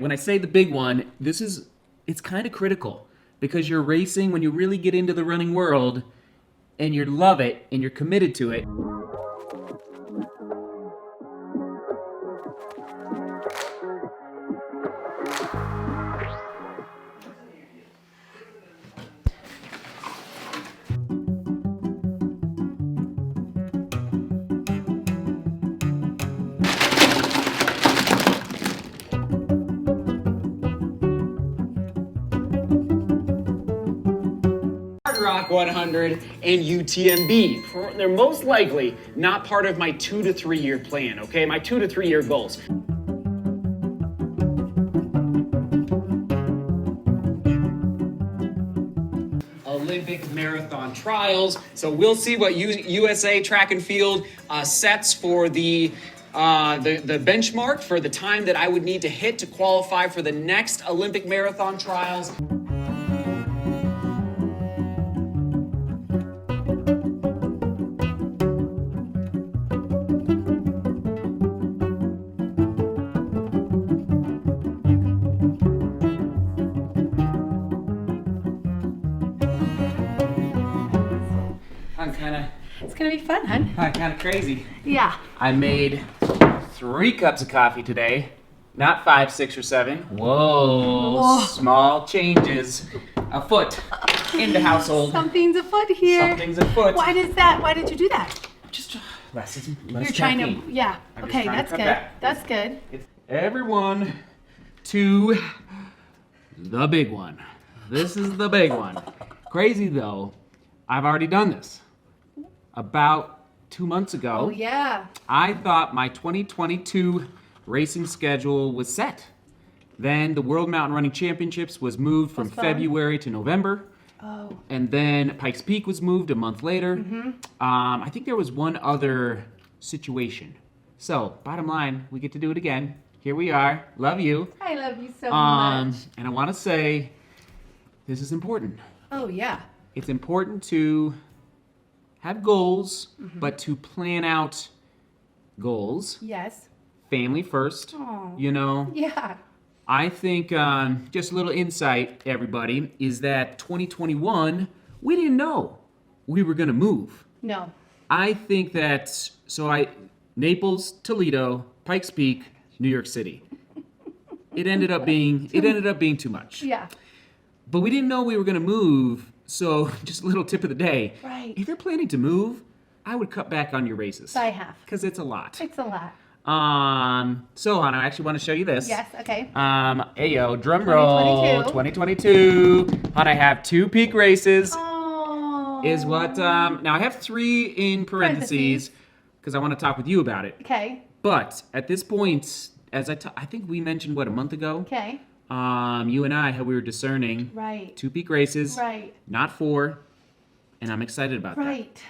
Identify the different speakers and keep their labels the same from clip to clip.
Speaker 1: When I say the big one, it's kind of critical because you're racing when you really get into the running world and you love it and you're committed to it. Rock 100 and UTMB. They're most likely not part of my 2 to 3 year plan, okay? My 2 to 3 year goals. Olympic marathon trials. So we'll see what USA track and field sets for the benchmark for the time that I would need to hit to qualify for the next Olympic marathon trials.
Speaker 2: It's gonna be fun, hun.
Speaker 1: Kind of crazy.
Speaker 2: Yeah.
Speaker 1: I made 3 cups of coffee today, not 5, 6, or 7. Whoa. Small changes afoot in the household.
Speaker 2: Something's afoot here.
Speaker 1: Something's afoot.
Speaker 2: Why did that? Why did you do that?
Speaker 1: Just less
Speaker 2: You're trying
Speaker 1: caffeine.
Speaker 2: to, yeah.
Speaker 1: I'm just
Speaker 2: Okay,
Speaker 1: trying to
Speaker 2: that's
Speaker 1: cut
Speaker 2: good.
Speaker 1: back.
Speaker 2: That's good.
Speaker 1: Everyone to the big one. This is the big one. Crazy though, I've already done this. About 2 months ago,
Speaker 2: Oh yeah.
Speaker 1: I thought my 2022 racing schedule was set. Then the World Mountain Running Championships was moved from
Speaker 2: Postponed.
Speaker 1: February to November.
Speaker 2: Oh.
Speaker 1: And then Pikes Peak was moved a month later.
Speaker 2: Mm-hmm.
Speaker 1: I think there was one other situation. So, bottom line, we get to do it again. Here we are. Love you.
Speaker 2: I love you so much.
Speaker 1: And I want to say this is important.
Speaker 2: Oh yeah.
Speaker 1: It's important to have goals,
Speaker 2: Mm-hmm.
Speaker 1: but to plan out goals.
Speaker 2: Yes.
Speaker 1: Family first.
Speaker 2: Aw.
Speaker 1: You know,
Speaker 2: Yeah.
Speaker 1: I think just a little insight, everybody, is that 2021, we didn't know we were going to move.
Speaker 2: No.
Speaker 1: I think that, Naples, Toledo, Pikes Peak, New York City. It ended up being too much.
Speaker 2: Yeah.
Speaker 1: But we didn't know we were going to move, so just a little tip of the day.
Speaker 2: Right.
Speaker 1: If you're planning to move, I would cut back on your races.
Speaker 2: By half.
Speaker 1: Because it's a lot.
Speaker 2: It's a lot.
Speaker 1: So Hannah, I actually want to show you this.
Speaker 2: Yes. Okay.
Speaker 1: Ayo, drum roll. 2022. Hannah, I have 2 peak races.
Speaker 2: Oh.
Speaker 1: Is what, now I have 3 in parentheses because I want to talk with you about it.
Speaker 2: Okay.
Speaker 1: But at this point, I think we mentioned, a month ago?
Speaker 2: Okay.
Speaker 1: You and I, how we were discerning.
Speaker 2: Right.
Speaker 1: 2 peak races.
Speaker 2: Right.
Speaker 1: Not 4. And I'm excited about that.
Speaker 2: Right.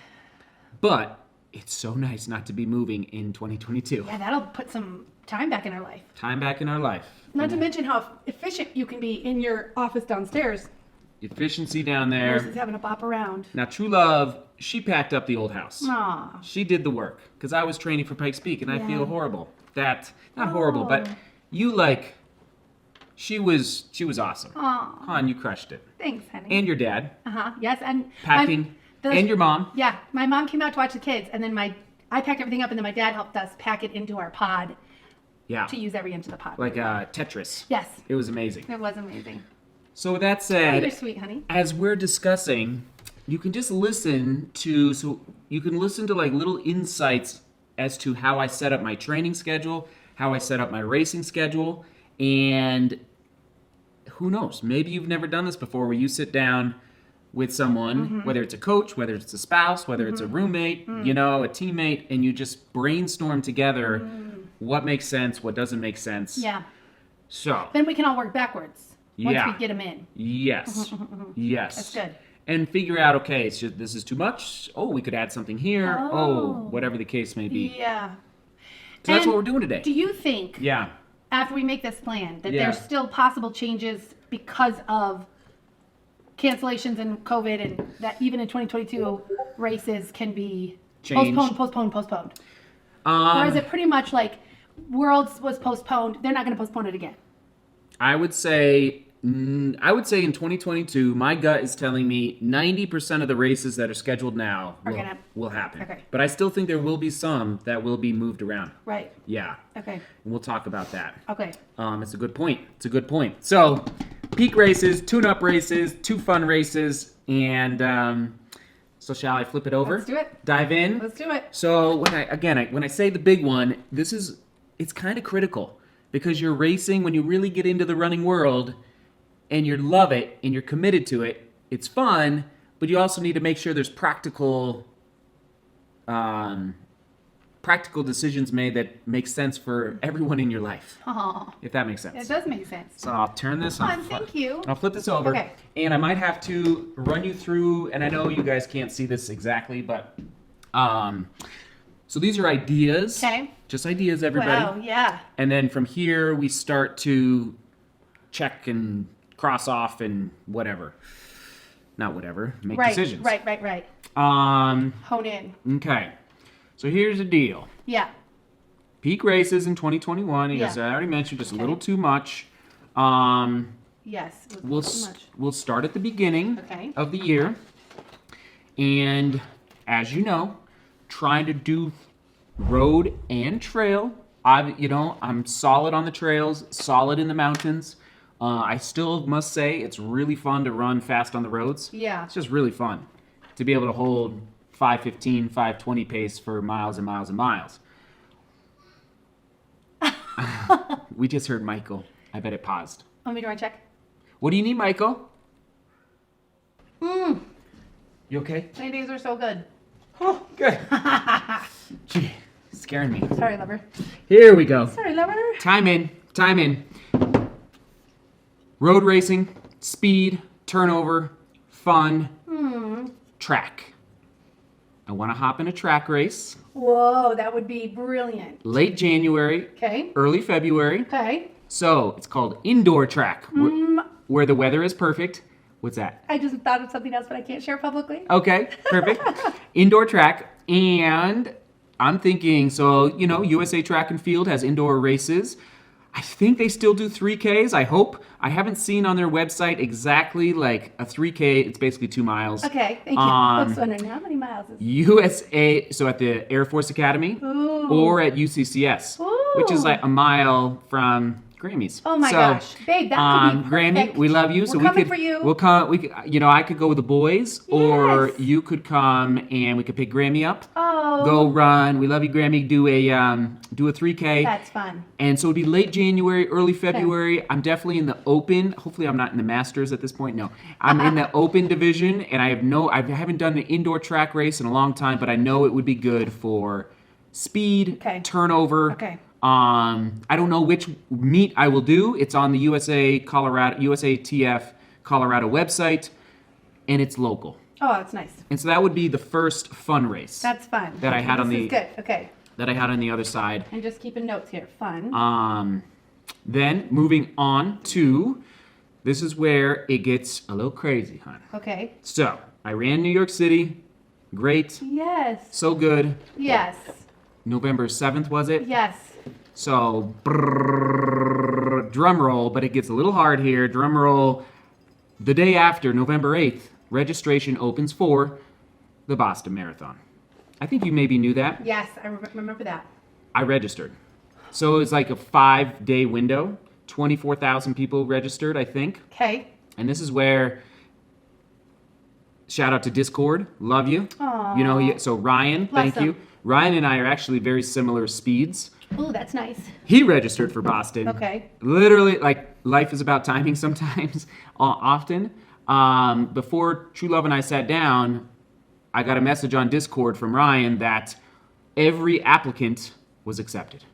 Speaker 1: But it's so nice not to be moving in 2022.
Speaker 2: Yeah, that'll put some time back in our life.
Speaker 1: Time back in our life.
Speaker 2: Not to mention how efficient you can be in your office downstairs
Speaker 1: Efficiency down there.
Speaker 2: versus having to bop around.
Speaker 1: Now, True Love, she packed up the old house.
Speaker 2: Aw.
Speaker 1: She did the work because I was training for Pikes Peak and I
Speaker 2: Yeah.
Speaker 1: feel horrible. Not horrible, but she was awesome.
Speaker 2: Aw.
Speaker 1: Han, you crushed it.
Speaker 2: Thanks, honey.
Speaker 1: And your dad,
Speaker 2: Yes, and
Speaker 1: packing, and your mom.
Speaker 2: Yeah, my mom came out to watch the kids, and then I packed everything up, and then my dad helped us pack it into our pod
Speaker 1: Yeah,
Speaker 2: to use every inch of the pod.
Speaker 1: like Tetris.
Speaker 2: Yes,
Speaker 1: It was amazing.
Speaker 2: it was amazing.
Speaker 1: So with that
Speaker 2: Oh,
Speaker 1: said,
Speaker 2: you're sweet, honey.
Speaker 1: as we're discussing, you can just listen to like little insights as to how I set up my training schedule, how I set up my racing schedule, and who knows, maybe you've never done this before where you sit down with someone, whether it's a coach, whether it's a spouse, whether it's a roommate, a teammate, and you just brainstorm together what makes sense, what doesn't make sense.
Speaker 2: Yeah.
Speaker 1: So,
Speaker 2: Then we can all work backwards once
Speaker 1: Yeah.
Speaker 2: we get them in.
Speaker 1: yes. Yes.
Speaker 2: That's good.
Speaker 1: And figure out, okay, this is too much. Oh, we could add something here.
Speaker 2: Oh.
Speaker 1: Whatever the case may be.
Speaker 2: Yeah.
Speaker 1: So that's
Speaker 2: And
Speaker 1: what we're doing today.
Speaker 2: Do you think,
Speaker 1: Yeah.
Speaker 2: after we make this plan, that
Speaker 1: Yeah.
Speaker 2: there's still possible changes because of cancellations and COVID, and that even in 2022 races can be
Speaker 1: Changed.
Speaker 2: postponed? Or is it pretty much like Worlds was postponed, they're not going to postpone it again?
Speaker 1: I would say in 2022, my gut is telling me 90% of the races that are scheduled now will happen.
Speaker 2: Okay.
Speaker 1: But I still think there will be some that will be moved around.
Speaker 2: Right.
Speaker 1: Yeah.
Speaker 2: Okay.
Speaker 1: And we'll talk about that.
Speaker 2: Okay.
Speaker 1: It's a good point. So, peak races, tune-up races, 2 fun races, and so shall I flip it over?
Speaker 2: Let's do it.
Speaker 1: Dive in?
Speaker 2: Let's do it.
Speaker 1: So when I say the big one, it's kind of critical because you're racing when you really get into the running world and you love it and you're committed to it. It's fun, but you also need to make sure there's practical decisions made that make sense for everyone in your life.
Speaker 2: Oh,
Speaker 1: If that makes
Speaker 2: it
Speaker 1: sense.
Speaker 2: does make sense.
Speaker 1: So I'll turn this
Speaker 2: Fun, thank you.
Speaker 1: I'll flip this over.
Speaker 2: Okay.
Speaker 1: And I might have to run you through, and I know you guys can't see this exactly, but so these are ideas.
Speaker 2: Okay.
Speaker 1: Just ideas, everybody.
Speaker 2: Wow, yeah.
Speaker 1: And then from here we start to check and cross off and whatever. Not whatever. Make decisions.
Speaker 2: Right.
Speaker 1: Um
Speaker 2: Hone in.
Speaker 1: okay. So here's the deal.
Speaker 2: Yeah.
Speaker 1: Peak races in 2021, as I already mentioned, just a little too much.
Speaker 2: Yes. It
Speaker 1: We'll
Speaker 2: was too much.
Speaker 1: we'll start at the beginning
Speaker 2: Okay.
Speaker 1: of the year, and as you know, trying to do road and trail. I'm solid on the trails, solid in the mountains. I still must say it's really fun to run fast on the roads.
Speaker 2: Yeah.
Speaker 1: It's just really fun to be able to hold 5:15, 5:20 pace for miles and miles and miles. We just heard Michael. I bet it paused.
Speaker 2: Want me to run check?
Speaker 1: What do you need, Michael? You okay?
Speaker 2: My days are so good.
Speaker 1: Oh, good. Gee, scaring me.
Speaker 2: Sorry, lover.
Speaker 1: Here we go.
Speaker 2: Sorry, lover.
Speaker 1: Time in. Road racing, speed, turnover, fun, track. I want to hop in a track race.
Speaker 2: Whoa, that would be brilliant.
Speaker 1: Late January,
Speaker 2: Okay.
Speaker 1: early February.
Speaker 2: Okay.
Speaker 1: So it's called indoor track, where the weather is perfect. What's that?
Speaker 2: I just thought of something else, but I can't share publicly.
Speaker 1: Okay, perfect. Indoor track. And I'm thinking, so, USA Track and Field has indoor races. I think they still do 3Ks, I hope. I haven't seen on their website exactly like a 3K. It's basically 2 miles.
Speaker 2: Okay, thank you. I was wondering how many miles is it?
Speaker 1: USA, so at the Air Force Academy
Speaker 2: Ooh.
Speaker 1: or at UCCS, which is
Speaker 2: Ooh.
Speaker 1: like a mile from Grammys.
Speaker 2: Oh my gosh, babe, that could be
Speaker 1: Grammy,
Speaker 2: perfect.
Speaker 1: we love you.
Speaker 2: We're
Speaker 1: So we
Speaker 2: coming
Speaker 1: could,
Speaker 2: for you.
Speaker 1: we'll come. We could, I could go with the boys, or
Speaker 2: Yes.
Speaker 1: you could come and we could pick Grammy up.
Speaker 2: Oh,
Speaker 1: Go run. We love you, Grammy. Do a 3K.
Speaker 2: that's fun.
Speaker 1: And so it'd be late January, early February. I'm definitely in the open. Hopefully, I'm not in the Masters at this point. No, I'm in the open division, and I haven't done an indoor track race in a long time, but I know it would be good for speed,
Speaker 2: Okay.
Speaker 1: turnover.
Speaker 2: Okay.
Speaker 1: I don't know which meet I will do. It's on the USATF Colorado website, and it's local.
Speaker 2: Oh, that's nice.
Speaker 1: And so that would be the first fun race
Speaker 2: That's fun.
Speaker 1: That I had
Speaker 2: this
Speaker 1: on the-
Speaker 2: is good. Okay,
Speaker 1: that I had on the other side.
Speaker 2: I'm just keeping notes here. Fun.
Speaker 1: Then moving on to, this is where it gets a little crazy, hon.
Speaker 2: Okay.
Speaker 1: So I ran New York City, great,
Speaker 2: Yes.
Speaker 1: so good.
Speaker 2: Yes.
Speaker 1: November 7th, was it?
Speaker 2: Yes.
Speaker 1: So drum roll, but it gets a little hard here. Drum roll. The day after, November 8th, registration opens for the Boston Marathon. I think you maybe knew that.
Speaker 2: Yes, I remember that.
Speaker 1: I registered. So it was like a 5-day window. 24,000 people registered, I think.
Speaker 2: Okay.
Speaker 1: And this is where, shout out to Discord, love you.
Speaker 2: Aw.
Speaker 1: So Ryan,
Speaker 2: Bless
Speaker 1: thank
Speaker 2: him.
Speaker 1: you. Ryan and I are actually very similar speeds.
Speaker 2: Ooh, that's nice.
Speaker 1: He registered for Boston.
Speaker 2: Okay.
Speaker 1: Literally, like, life is about timing sometimes, often. Before True Love and I sat down, I got a message on Discord from Ryan that every applicant was accepted.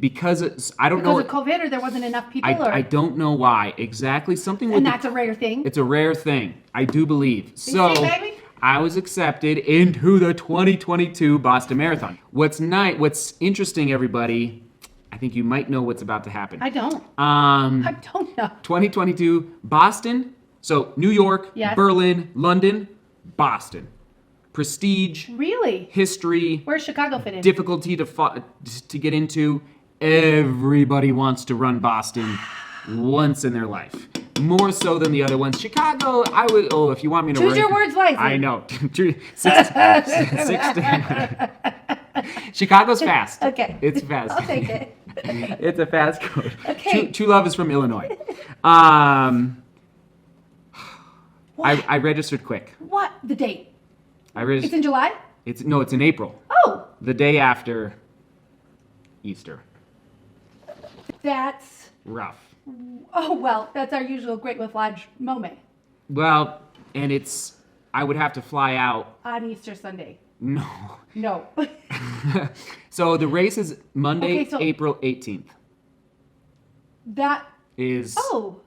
Speaker 1: Because I don't know.
Speaker 2: Because of COVID, or there wasn't enough people, or
Speaker 1: I don't know why exactly. Something with
Speaker 2: and that's a rare thing.
Speaker 1: it's a rare thing, I do believe. So
Speaker 2: see, baby?
Speaker 1: I was accepted into the 2022 Boston Marathon. What's interesting, everybody, I think you might know what's about to happen.
Speaker 2: I don't. I don't know.
Speaker 1: 2022 Boston. So New York,
Speaker 2: Yes.
Speaker 1: Berlin, London, Boston. Prestige,
Speaker 2: Really?
Speaker 1: history,
Speaker 2: Where's Chicago fit in?
Speaker 1: difficulty to get into. Everybody wants to run Boston. once in their life. More so than the other ones. Chicago, I would. Oh, if you want me to
Speaker 2: Choose your words wisely.
Speaker 1: I know. Chicago's fast.
Speaker 2: Okay.
Speaker 1: It's fast.
Speaker 2: I'll take it.
Speaker 1: It's a fast code.
Speaker 2: Okay.
Speaker 1: True Love is from Illinois. I registered quick.
Speaker 2: What? The date?
Speaker 1: It's
Speaker 2: in July?
Speaker 1: It's in April.
Speaker 2: Oh.
Speaker 1: The day after Easter.
Speaker 2: That's.
Speaker 1: Rough.
Speaker 2: Oh, well, that's our usual Great Wolf Lodge moment.
Speaker 1: Well, and I would have to fly out.
Speaker 2: On Easter Sunday.
Speaker 1: No.
Speaker 2: No.
Speaker 1: So the race is Monday,
Speaker 2: Okay, so-
Speaker 1: April 18th.
Speaker 2: That.
Speaker 1: Is.
Speaker 2: Oh.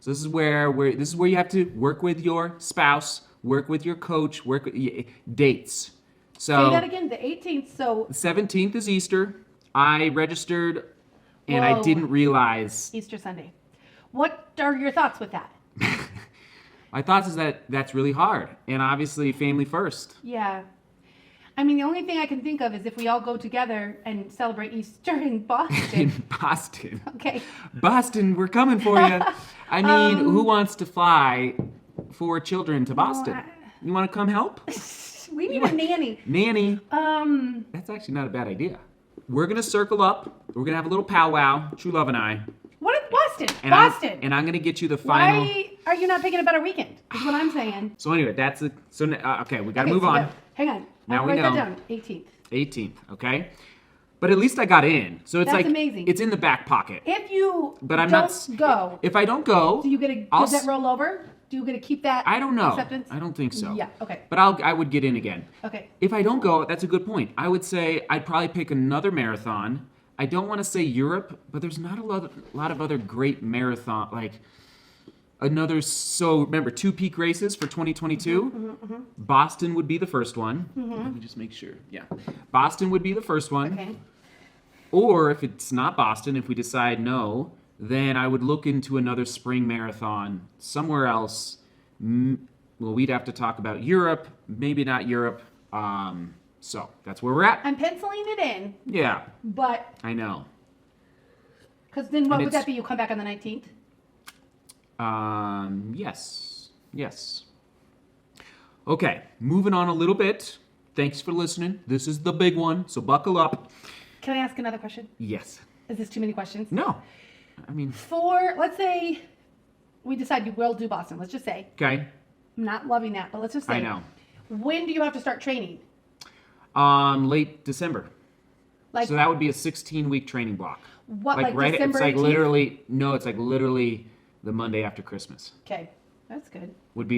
Speaker 1: So this is where you have to work with your spouse, work with your coach, work with dates. So
Speaker 2: Say that again, the 18th, so.
Speaker 1: the 17th is Easter. I registered and I
Speaker 2: Whoa.
Speaker 1: didn't realize.
Speaker 2: Easter Sunday. What are your thoughts with that?
Speaker 1: My thoughts is that that's really hard. And obviously family first.
Speaker 2: Yeah. I mean, the only thing I can think of is if we all go together and celebrate Easter in Boston.
Speaker 1: In Boston.
Speaker 2: Okay.
Speaker 1: Boston, we're coming for you. I mean, who wants to fly 4 children to Boston? You want to come help?
Speaker 2: We need a nanny.
Speaker 1: Nanny. That's actually not a bad idea. We're going to circle up. We're going to have a little powwow, True Love and I.
Speaker 2: What if Boston?
Speaker 1: And
Speaker 2: Boston.
Speaker 1: I'm going to get you the final.
Speaker 2: Why are you not picking a better weekend? Is what I'm saying.
Speaker 1: So anyway, okay, we got to
Speaker 2: Okay,
Speaker 1: move
Speaker 2: so
Speaker 1: on.
Speaker 2: hang on.
Speaker 1: Now
Speaker 2: I'll
Speaker 1: we
Speaker 2: write that
Speaker 1: know.
Speaker 2: down. 18th.
Speaker 1: 18th, okay? But at least I got in. So it's
Speaker 2: That's
Speaker 1: like
Speaker 2: amazing.
Speaker 1: it's in the back pocket.
Speaker 2: If you
Speaker 1: But I'm
Speaker 2: don't
Speaker 1: not
Speaker 2: go,
Speaker 1: If I don't go,
Speaker 2: do you get to does that roll over? Do you get to keep that
Speaker 1: I don't know.
Speaker 2: acceptance?
Speaker 1: I don't think so.
Speaker 2: Yeah, okay.
Speaker 1: But I would get in again.
Speaker 2: Okay.
Speaker 1: If I don't go, that's a good point. I would say I'd probably pick another marathon. I don't want to say Europe, but there's not a lot of other great marathon like another. So remember, 2 peak races for 2022. Boston would be the first one. Let me just make sure. Yeah, Boston would be the first one.
Speaker 2: Okay.
Speaker 1: Or if it's not Boston, if we decide no, then I would look into another spring marathon somewhere else. Well, we'd have to talk about Europe, maybe not Europe. So that's where we're at.
Speaker 2: I'm penciling it in,
Speaker 1: Yeah,
Speaker 2: but
Speaker 1: I know.
Speaker 2: because then what
Speaker 1: And
Speaker 2: would that
Speaker 1: it's-
Speaker 2: be? You come back on the 19th?
Speaker 1: Yes. Okay, moving on a little bit. Thanks for listening. This is the big one, so buckle up.
Speaker 2: Can I ask another question?
Speaker 1: Yes.
Speaker 2: Is this too many questions?
Speaker 1: No. I mean,
Speaker 2: Let's say we decide you will do Boston. Let's just say.
Speaker 1: okay.
Speaker 2: I'm not loving that, but let's just say.
Speaker 1: I know.
Speaker 2: When do you have to start training?
Speaker 1: Late December.
Speaker 2: Like
Speaker 1: So that would be a 16-week training block.
Speaker 2: what? Like
Speaker 1: right,
Speaker 2: December
Speaker 1: it's like
Speaker 2: 18th?
Speaker 1: literally the Monday after Christmas.
Speaker 2: Okay, that's good.
Speaker 1: It would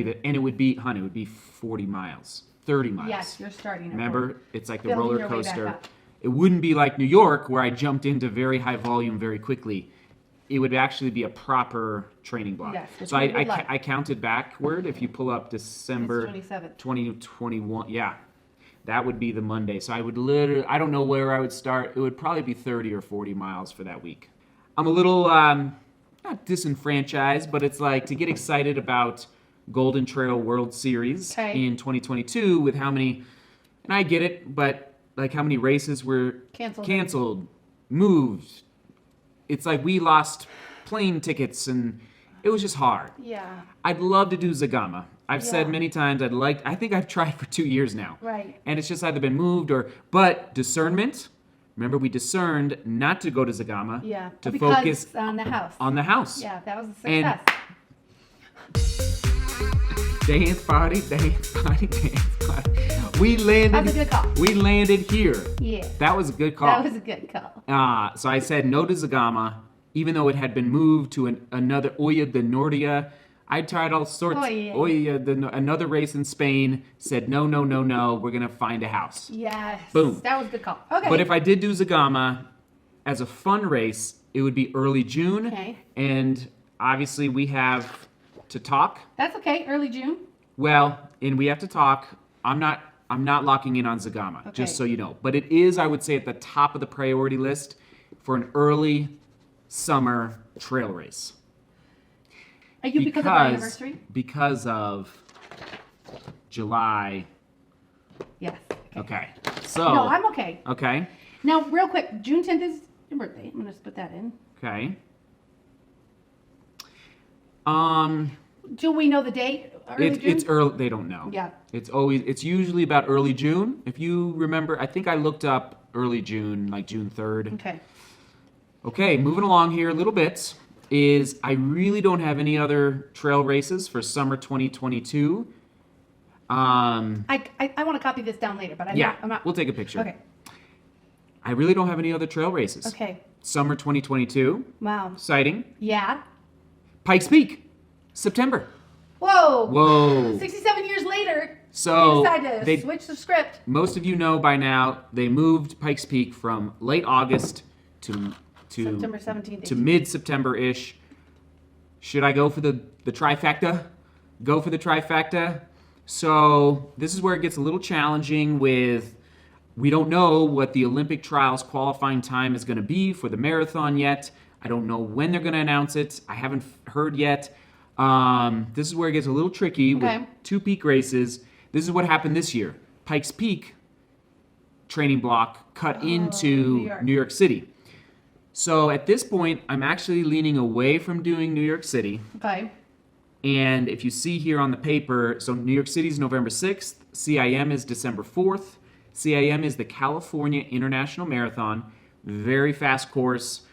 Speaker 1: be 40 miles, 30 miles.
Speaker 2: Yes, you're starting. at
Speaker 1: Remember, it's like the
Speaker 2: Building
Speaker 1: roller
Speaker 2: your way back
Speaker 1: coaster.
Speaker 2: up.
Speaker 1: It wouldn't be like New York where I jumped into very high volume very quickly. It would actually be a proper training block.
Speaker 2: Yes, which
Speaker 1: so
Speaker 2: we would like.
Speaker 1: I counted backward. If you pull up December
Speaker 2: 27th.
Speaker 1: 2021, yeah, that would be the Monday. So I would I don't know where I would start. It would probably be 30 or 40 miles for that week. I'm a little, not disenfranchised, but it's like to get excited about Golden Trail World Series
Speaker 2: Okay.
Speaker 1: in 2022 with how many, and I get it, but like how many races were canceled, moved. It's like we lost plane tickets and it was just hard.
Speaker 2: Yeah.
Speaker 1: I'd love to do Zagama. I've said
Speaker 2: Yeah.
Speaker 1: many times I think I've tried for 2 years now.
Speaker 2: Right.
Speaker 1: And it's just either been moved but discernment. Remember, we discerned not to go to Zagama.
Speaker 2: Yeah.
Speaker 1: To
Speaker 2: because
Speaker 1: focus
Speaker 2: on the house.
Speaker 1: on the house.
Speaker 2: Yeah, that was a
Speaker 1: And-
Speaker 2: success.
Speaker 1: Dance party, dance party, dance party. We landed.
Speaker 2: That was a good call.
Speaker 1: We landed here.
Speaker 2: Yeah.
Speaker 1: That was a good call.
Speaker 2: That was a good call.
Speaker 1: So I said no to Zagama, even though it had been moved to another Oya de Nordia. I tried all sorts. Another race in Spain. Said no. We're gonna find a house.
Speaker 2: Yes.
Speaker 1: Boom.
Speaker 2: That was a good call. Okay.
Speaker 1: But if I did do Zagama as a fun race, it would be early June.
Speaker 2: Okay.
Speaker 1: And obviously we have to talk.
Speaker 2: That's okay. Early June.
Speaker 1: Well, and we have to talk. I'm not locking in on Zagama,
Speaker 2: Okay.
Speaker 1: just so you know. But it is, I would say, at the top of the priority list for an early summer trail race.
Speaker 2: Are you because of our anniversary?
Speaker 1: Because of July.
Speaker 2: Yes.
Speaker 1: Okay. So.
Speaker 2: No, I'm okay.
Speaker 1: Okay.
Speaker 2: Now, real quick, June 10th is your birthday. I'm going to put that in.
Speaker 1: Okay.
Speaker 2: Do we know the date? Early June?
Speaker 1: It's early. They don't know.
Speaker 2: Yeah.
Speaker 1: It's usually about early June. If you remember, I think I looked up early June, like June 3rd.
Speaker 2: Okay.
Speaker 1: Okay, moving along here a little bit is I really don't have any other trail races for summer 2022.
Speaker 2: I want to copy this down later, but I'm not.
Speaker 1: We'll take a picture.
Speaker 2: Okay.
Speaker 1: I really don't have any other trail races.
Speaker 2: Okay.
Speaker 1: Summer 2022.
Speaker 2: Wow.
Speaker 1: Exciting.
Speaker 2: Yeah.
Speaker 1: Pikes Peak, September.
Speaker 2: Whoa.
Speaker 1: Whoa.
Speaker 2: 67 years later,
Speaker 1: So
Speaker 2: they decided to switch the script.
Speaker 1: Most of you know by now they moved Pikes Peak from late August to
Speaker 2: September 17th.
Speaker 1: to mid-September-ish. Should I go for the trifecta? Go for the trifecta. So this is where it gets a little challenging with, we don't know what the Olympic trials qualifying time is going to be for the marathon yet. I don't know when they're going to announce it. I haven't heard yet. This is where it gets a little tricky with 2 peak races. This is what happened this year. Pikes Peak training block cut into New York City. So at this point, I'm actually leaning away from doing New York City.
Speaker 2: Okay.
Speaker 1: And if you see here on the paper, so New York City is November 6th, CIM is December 4th. CIM is the California International Marathon. Very fast course,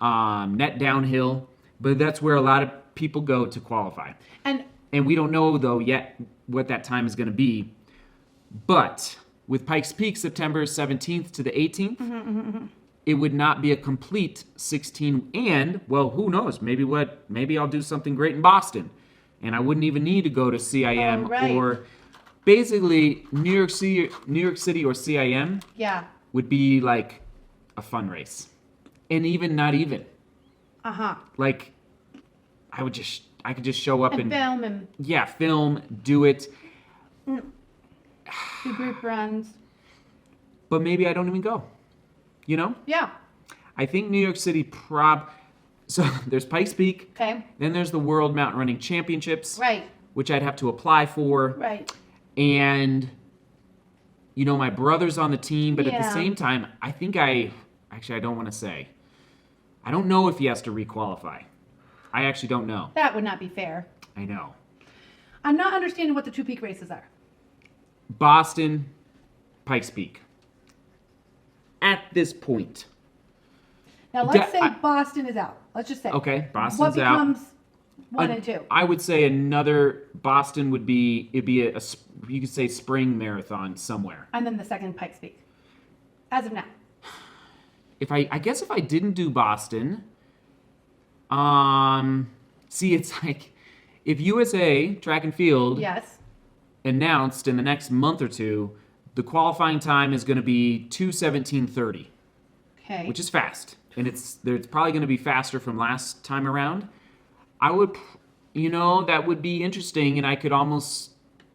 Speaker 1: net downhill, but that's where a lot of people go to qualify. And we don't know, though, yet what that time is going to be. But with Pikes Peak, September 17th to the 18th, it would not be a complete 16. And, well, who knows? Maybe I'll do something great in Boston. And I wouldn't even need to go to CIM or basically New York City or CIM would be like a fun race. And even not even. Like I could just show up and
Speaker 2: film and
Speaker 1: film, do it.
Speaker 2: Do group runs.
Speaker 1: But maybe I don't even go. You know?
Speaker 2: Yeah.
Speaker 1: I think New York City so there's Pikes Peak.
Speaker 2: Okay.
Speaker 1: Then there's the World Mountain Running Championships.
Speaker 2: Right.
Speaker 1: Which I'd have to apply for.
Speaker 2: Right.
Speaker 1: And, you know, my brother's on the team, but at the same time, I think I don't want to say. I don't know if he has to requalify. I actually don't know.
Speaker 2: That would not be fair.
Speaker 1: I know.
Speaker 2: I'm not understanding what the 2 peak races are.
Speaker 1: Boston, Pikes Peak. At this point.
Speaker 2: Now let's say Boston is out. Let's just say.
Speaker 1: Okay, Boston's
Speaker 2: what
Speaker 1: out.
Speaker 2: What becomes 1 and 2?
Speaker 1: I would say another Boston would be, it'd be a you could say spring marathon somewhere.
Speaker 2: And then the second Pikes Peak. As of now.
Speaker 1: I guess if I didn't do Boston, see, it's like if USA Track and Field announced in the next month or two, the qualifying time is going to be 2:17:30.
Speaker 2: Okay.
Speaker 1: Which is fast. And it's probably going to be faster from last time around. I would, that would be interesting, and I could almost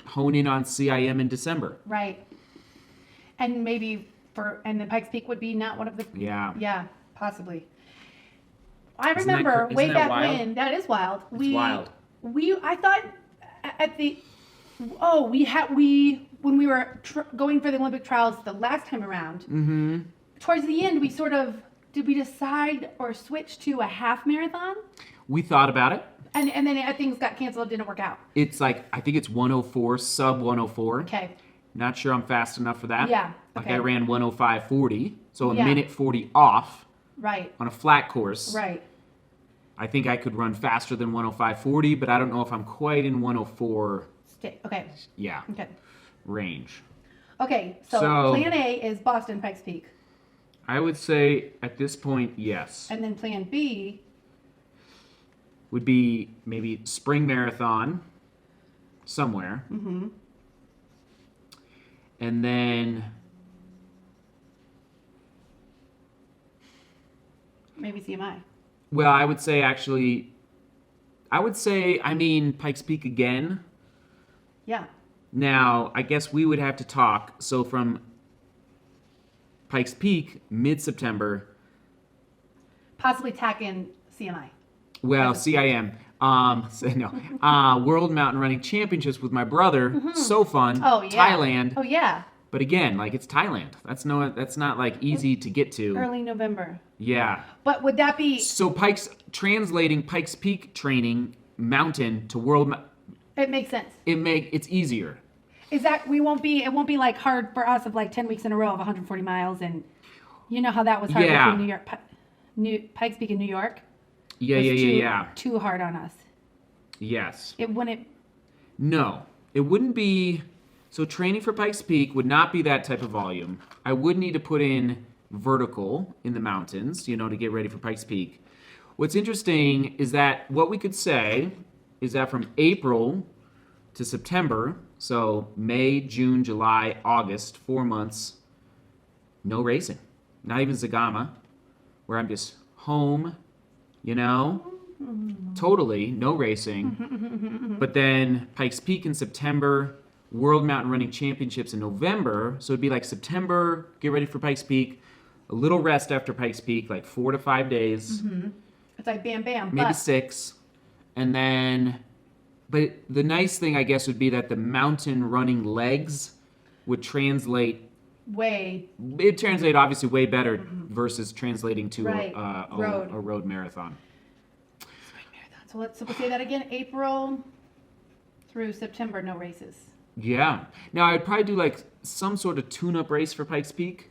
Speaker 1: hone in on CIM in December.
Speaker 2: Right. And maybe and the Pikes Peak would be not one of the...
Speaker 1: Yeah.
Speaker 2: Yeah, possibly. I remember way back when... That is wild.
Speaker 1: It's wild.
Speaker 2: I thought at the... when we were going for the Olympic trials the last time around, towards the end, we sort of... Did we decide or switch to a half marathon? We
Speaker 1: thought about it.
Speaker 2: And then things got canceled, it didn't work out.
Speaker 1: It's like, I think it's 104, sub 104.
Speaker 2: Okay.
Speaker 1: Not sure I'm fast enough for that.
Speaker 2: Yeah.
Speaker 1: Like I ran 105.40, so a minute 40 off.
Speaker 2: Right.
Speaker 1: On a flat course.
Speaker 2: Right.
Speaker 1: I think I could run faster than 105.40, but I don't know if I'm quite in 104.
Speaker 2: Okay.
Speaker 1: Yeah.
Speaker 2: Okay.
Speaker 1: Range.
Speaker 2: Okay, so plan A is Boston Pikes Peak.
Speaker 1: I would say at this point, yes.
Speaker 2: And then plan B
Speaker 1: would be maybe spring marathon somewhere. And then
Speaker 2: maybe CMI.
Speaker 1: Well, I would say Pikes Peak again.
Speaker 2: Yeah.
Speaker 1: Now, I guess we would have to talk. So from Pikes Peak, mid-September.
Speaker 2: Possibly tack in CMI.
Speaker 1: Well, CIM. World Mountain Running Championships with my brother. So fun.
Speaker 2: Oh, yeah.
Speaker 1: Thailand.
Speaker 2: Oh, yeah.
Speaker 1: But again, like it's Thailand. That's not like easy to get to.
Speaker 2: Early November.
Speaker 1: Yeah.
Speaker 2: But would that be...
Speaker 1: So translating Pikes Peak training mountain to world.
Speaker 2: It makes sense.
Speaker 1: It's easier.
Speaker 2: Is that it won't be like hard for us of like 10 weeks in a row of 140 miles, and you know how that was hard between Pikes Peak and New York.
Speaker 1: Yeah.
Speaker 2: Too hard on us.
Speaker 1: Yes.
Speaker 2: It wouldn't.
Speaker 1: No, it wouldn't be. So training for Pikes Peak would not be that type of volume. I would need to put in vertical in the mountains, to get ready for Pikes Peak. What's interesting is that what we could say is that from April to September, so May, June, July, August, 4 months, no racing. Not even Zagama, where I'm just home, totally no racing. But then Pikes Peak in September, World Mountain Running Championships in November. So it'd be like September, get ready for Pikes Peak, a little rest after Pikes Peak, like 4 to 5 days.
Speaker 2: Mm-hmm. It's like bam, bam.
Speaker 1: Maybe 6. And then, but the nice thing, I guess, would be that the mountain running legs would translate It'd translate obviously way better versus translating to a road marathon.
Speaker 2: So we'll say that again. April through September, no races.
Speaker 1: Yeah. Now I'd probably do like some sort of tune-up race for Pikes Peak,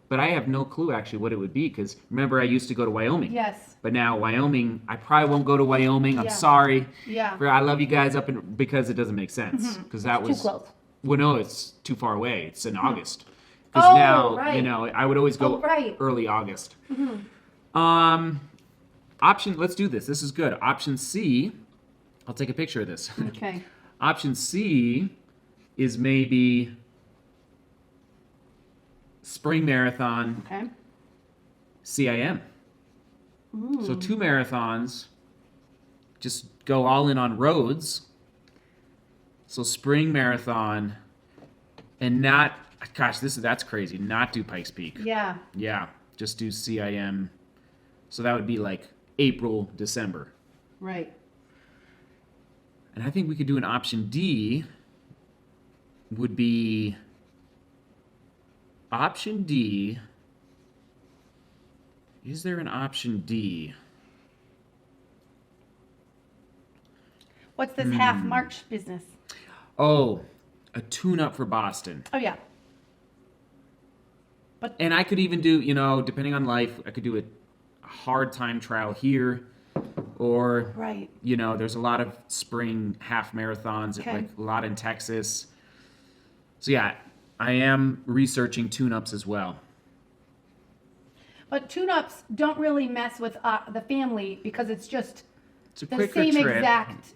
Speaker 1: but I have no clue actually what it would be because remember I used to go to Wyoming.
Speaker 2: Yes.
Speaker 1: But now Wyoming, I probably won't go to Wyoming. I'm sorry.
Speaker 2: Yeah.
Speaker 1: I love you guys because it doesn't make sense because that was
Speaker 2: too close.
Speaker 1: Well, no, it's too far away. It's in August. Because now, I would always go early August. Let's do this. This is good. Option C, I'll take a picture of this.
Speaker 2: Okay.
Speaker 1: Option C is maybe spring marathon, CIM. So 2 marathons, just go all in on roads. So spring marathon and not... Gosh, that's crazy. Not do Pikes Peak.
Speaker 2: Yeah.
Speaker 1: Yeah, just do CIM. So that would be like April, December.
Speaker 2: Right.
Speaker 1: And I think we could do an option D. Would be option D. Is there an option D?
Speaker 2: What's this half March business?
Speaker 1: Oh, a tune-up for Boston.
Speaker 2: Oh, yeah.
Speaker 1: And I could even do, depending on life, I could do a hard time trial here, or there's a lot of spring half marathons, like a lot in Texas. So yeah, I am researching tune-ups as well.
Speaker 2: But tune-ups don't really mess with the family because it's just
Speaker 1: the same trip.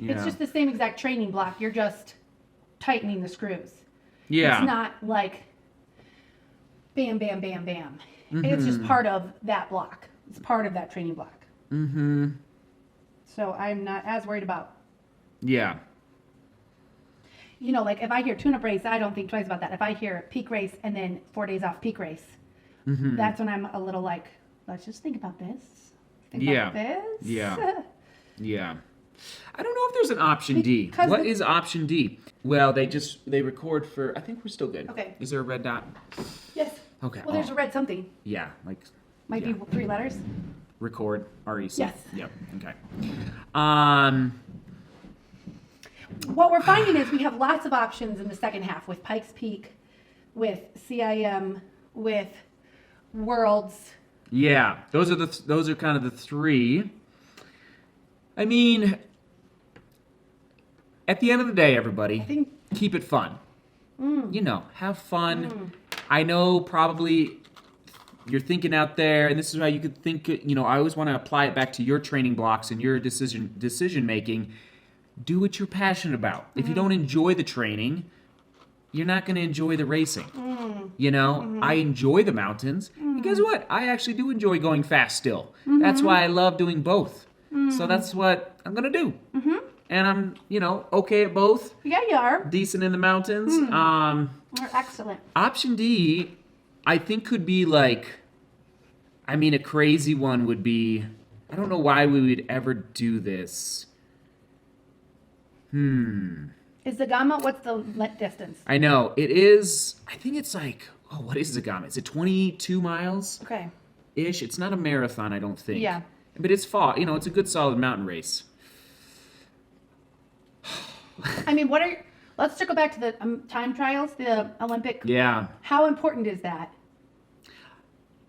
Speaker 2: It's just the same exact training block. You're just tightening the screws.
Speaker 1: Yeah.
Speaker 2: It's not like bam, bam, bam, bam. It's just part of that block. It's part of that training block.
Speaker 1: Mm-hmm.
Speaker 2: So I'm not as worried about.
Speaker 1: Yeah.
Speaker 2: Like if I hear tune-up race, I don't think twice about that. If I hear peak race and then 4 days off peak race, that's when I'm a little like, let's just think about this. Think about this.
Speaker 1: Yeah. Yeah. I don't know if there's an option D. What is option D? Well, they record for, I think we're still good.
Speaker 2: Okay.
Speaker 1: Is there a red dot?
Speaker 2: Yes.
Speaker 1: Okay.
Speaker 2: Well, there's a red something.
Speaker 1: Yeah,
Speaker 2: Might be 3 letters.
Speaker 1: Record, REC.
Speaker 2: Yes.
Speaker 1: Yep, okay.
Speaker 2: What we're finding is we have lots of options in the second half with Pikes Peak, with CIM, with Worlds.
Speaker 1: Yeah, those are kind of the 3. I mean, at the end of the day, everybody, keep it fun. Have fun. I know probably you're thinking out there, and this is how you could think, I always want to apply it back to your training blocks and your decision making. Do what you're passionate about. If you don't enjoy the training, you're not going to enjoy the racing. I enjoy the mountains. And guess what? I actually do enjoy going fast still. That's why I love doing both. So that's what I'm going to do. And I'm, okay at both.
Speaker 2: Yeah, you are.
Speaker 1: Decent in the mountains.
Speaker 2: You're excellent.
Speaker 1: Option D, I think could be a crazy one would be, I don't know why we would ever do this.
Speaker 2: Is Zagama, what's the distance?
Speaker 1: I know. It is, I think it's what is Zagama? Is it 22 miles?
Speaker 2: Okay.
Speaker 1: Ish. It's not a marathon, I don't think.
Speaker 2: Yeah.
Speaker 1: But it's fall. It's a good solid mountain race.
Speaker 2: I mean, let's circle back to the time trials, the Olympic.
Speaker 1: Yeah.
Speaker 2: How important is that?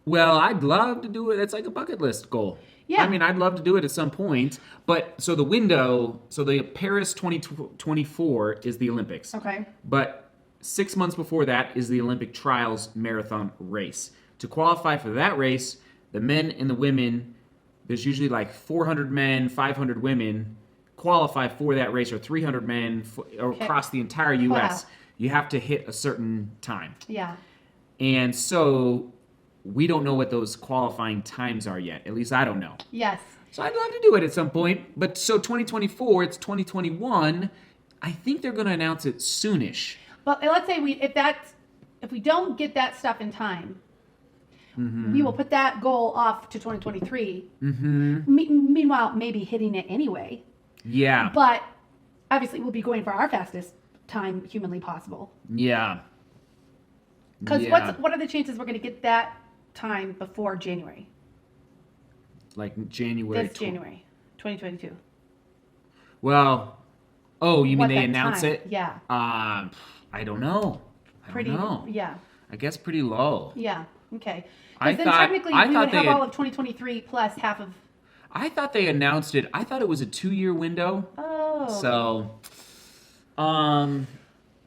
Speaker 1: Well, I'd love to do it. It's like a bucket list goal.
Speaker 2: Yeah.
Speaker 1: I mean, I'd love to do it at some point. But so the Paris 2024 is the Olympics.
Speaker 2: Okay.
Speaker 1: But 6 months before that is the Olympic trials marathon race. To qualify for that race, the men and the women, there's usually like 400 men, 500 women qualify for that race, or 300 men across the entire U.S.
Speaker 2: Wow.
Speaker 1: You have to hit a certain time.
Speaker 2: Yeah.
Speaker 1: And so we don't know what those qualifying times are yet. At least I don't know.
Speaker 2: Yes.
Speaker 1: So I'd love to do it at some point. But so 2024, it's 2021. I think they're going to announce it soonish.
Speaker 2: Well, let's say if we don't get that stuff in time, we will put that goal off to 2023. Meanwhile, maybe hitting it anyway.
Speaker 1: Yeah.
Speaker 2: But obviously, we'll be going for our fastest time humanly possible.
Speaker 1: Yeah.
Speaker 2: Because what are the chances we're going to get that time before January?
Speaker 1: Like January.
Speaker 2: This January, 2022.
Speaker 1: Well, oh, you mean
Speaker 2: What
Speaker 1: they
Speaker 2: that
Speaker 1: announce
Speaker 2: time?
Speaker 1: it?
Speaker 2: Yeah.
Speaker 1: I don't know. I don't know.
Speaker 2: Yeah.
Speaker 1: I guess pretty low.
Speaker 2: Yeah. Okay.
Speaker 1: I
Speaker 2: Because then
Speaker 1: thought-
Speaker 2: technically
Speaker 1: I
Speaker 2: we
Speaker 1: thought
Speaker 2: would
Speaker 1: they
Speaker 2: have
Speaker 1: had-
Speaker 2: all of 2023 plus half of.
Speaker 1: I thought they announced it. I thought it was a 2-year window.
Speaker 2: Oh.
Speaker 1: So,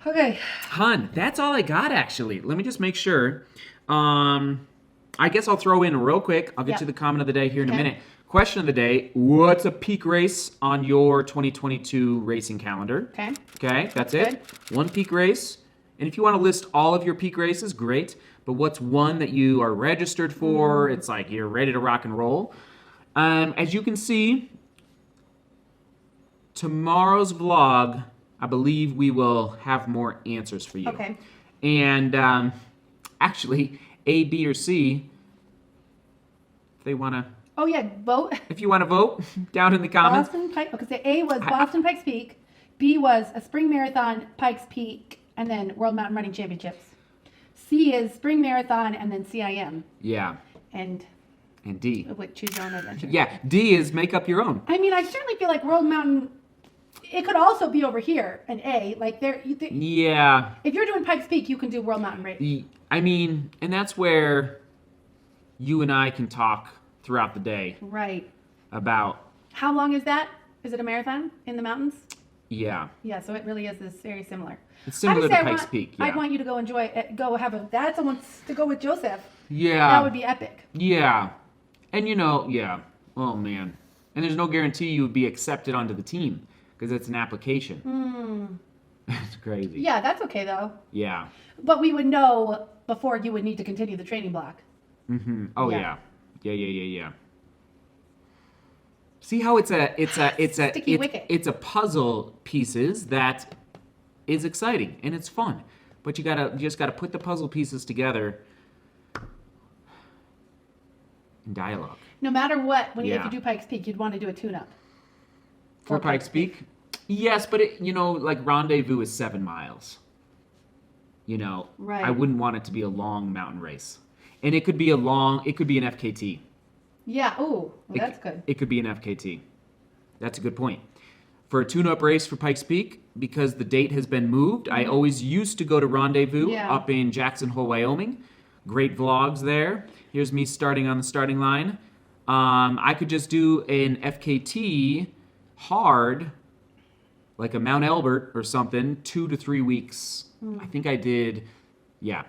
Speaker 2: Okay.
Speaker 1: Hun, that's all I got actually. Let me just make sure. I guess I'll throw in real quick. I'll get
Speaker 2: Yep.
Speaker 1: to the comment of the day here in a
Speaker 2: Okay.
Speaker 1: minute. Question of the day: what's a peak race on your 2022 racing calendar?
Speaker 2: Okay.
Speaker 1: Okay, that's
Speaker 2: Good.
Speaker 1: it. One peak race. And if you want to list all of your peak races, great. But what's one that you are registered for? It's like you're ready to rock and roll. As you can see, tomorrow's vlog, I believe we will have more answers for you.
Speaker 2: Okay.
Speaker 1: And actually, A, B, or C, if they want to,
Speaker 2: Oh yeah, vote.
Speaker 1: if you want to vote down in the comments.
Speaker 2: Boston Pike. Okay, so A was Boston Pikes Peak. B was a spring marathon, Pikes Peak, and then World Mountain Running Championships. C is spring marathon, and then CIM.
Speaker 1: Yeah,
Speaker 2: And
Speaker 1: D.
Speaker 2: choose your own adventure.
Speaker 1: Yeah, D is make up your own.
Speaker 2: I mean, I certainly feel like World Mountain. It could also be over here, an A. Like
Speaker 1: Yeah.
Speaker 2: if you're doing Pikes Peak, you can do World Mountain Race.
Speaker 1: I mean, and that's where you and I can talk throughout the day
Speaker 2: Right.
Speaker 1: about,
Speaker 2: How long is that? Is it a marathon in the mountains?
Speaker 1: yeah.
Speaker 2: Yeah, so it really is this very similar.
Speaker 1: It's similar to Pikes Peak, yeah.
Speaker 2: I'd want you to go enjoy it. Go have that's the one to go with Joseph.
Speaker 1: Yeah.
Speaker 2: That would be epic.
Speaker 1: Yeah. And yeah. Oh, man. And there's no guarantee you would be accepted onto the team because it's an application. It's crazy.
Speaker 2: Yeah, that's okay though.
Speaker 1: Yeah.
Speaker 2: But we would know before you would need to continue the training block.
Speaker 1: Oh,
Speaker 2: Yeah.
Speaker 1: Yeah. See how it's
Speaker 2: Sticky wicket.
Speaker 1: it's a puzzle pieces that is exciting and it's fun. But you just gotta put the puzzle pieces together in dialogue.
Speaker 2: No matter what, if
Speaker 1: Yeah.
Speaker 2: you do Pikes Peak, you'd want to do a tune-up.
Speaker 1: For Pikes Peak? Yes, but like Rendezvous is 7 miles.
Speaker 2: Right.
Speaker 1: I wouldn't want it to be a long mountain race. And it could be an FKT.
Speaker 2: Yeah. Ooh, well, that's good.
Speaker 1: It could be an FKT. That's a good point. For a tune-up race for Pikes Peak, because the date has been moved, I always used to go to Rendezvous
Speaker 2: Yeah.
Speaker 1: up in Jackson Hole, Wyoming. Great vlogs there. Here's me starting on the starting line. I could just do an FKT hard, like a Mount Elbert or something, 2 to 3 weeks. I think I did, yeah.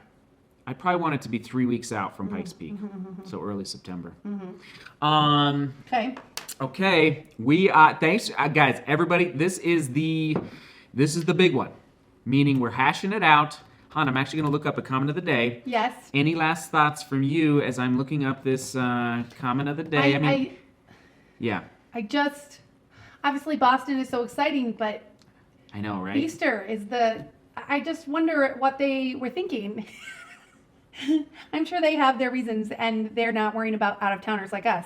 Speaker 1: I probably want it to be 3 weeks out from Pikes Peak, so early September.
Speaker 2: Okay.
Speaker 1: Okay, we thanks guys, everybody. This is the big one, meaning we're hashing it out. Han, I'm actually going to look up a comment of the day.
Speaker 2: Yes.
Speaker 1: Any last thoughts from you as I'm looking up this comment of the day? Yeah.
Speaker 2: I just obviously Boston is so exciting, but
Speaker 1: I know, right?
Speaker 2: Easter is I just wonder what they were thinking. I'm sure they have their reasons and they're not worrying about out-of-towners like us.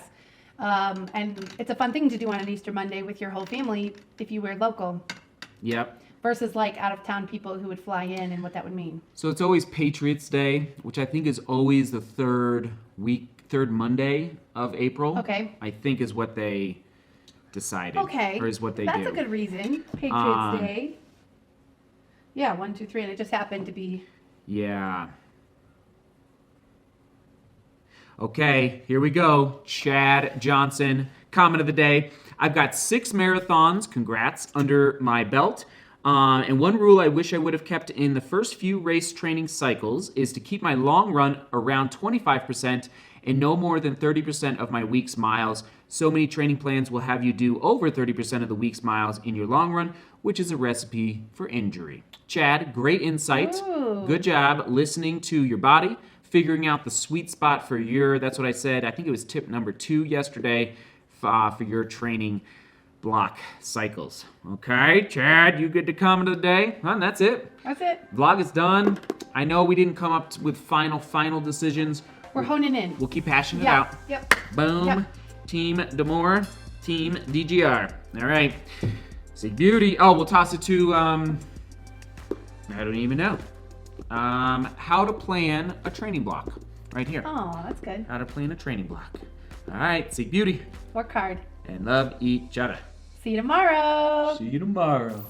Speaker 2: And it's a fun thing to do on an Easter Monday with your whole family if you were local
Speaker 1: Yep.
Speaker 2: versus like out-of-town people who would fly in and what that would mean.
Speaker 1: So it's always Patriots Day, which I think is always the third Monday of April.
Speaker 2: Okay.
Speaker 1: I think is what they decided.
Speaker 2: Okay.
Speaker 1: Or is what they do.
Speaker 2: That's a good reason. Patriots Day. Yeah, 1, 2, 3, and it just happened to be.
Speaker 1: Yeah. Okay, here we go. Chad Johnson, comment of the day. I've got 6 marathons, congrats, under my belt. And one rule I wish I would have kept in the first few race training cycles is to keep my long run around 25% and no more than 30% of my week's miles. So many training plans will have you do over 30% of the week's miles in your long run, which is a recipe for injury. Chad, great insight.
Speaker 2: Ooh.
Speaker 1: Good job listening to your body, figuring out the sweet spot for that's what I said, I think it was tip number 2 yesterday for your training block cycles. Okay, Chad, you get to comment of the day. Well, that's it.
Speaker 2: That's it.
Speaker 1: Vlog is done. I know we didn't come up with final decisions.
Speaker 2: We're honing in.
Speaker 1: We'll keep hashing it
Speaker 2: Yeah.
Speaker 1: out.
Speaker 2: Yep.
Speaker 1: Boom.
Speaker 2: Yep.
Speaker 1: Team DeMoor, Team DGR. All right. See beauty. Oh, we'll toss it to, I don't even know. How to plan a training block. Right here.
Speaker 2: Oh, that's good.
Speaker 1: How to plan a training block. All right. See beauty.
Speaker 2: Work hard.
Speaker 1: And love each other.
Speaker 2: See you tomorrow.
Speaker 1: See you tomorrow.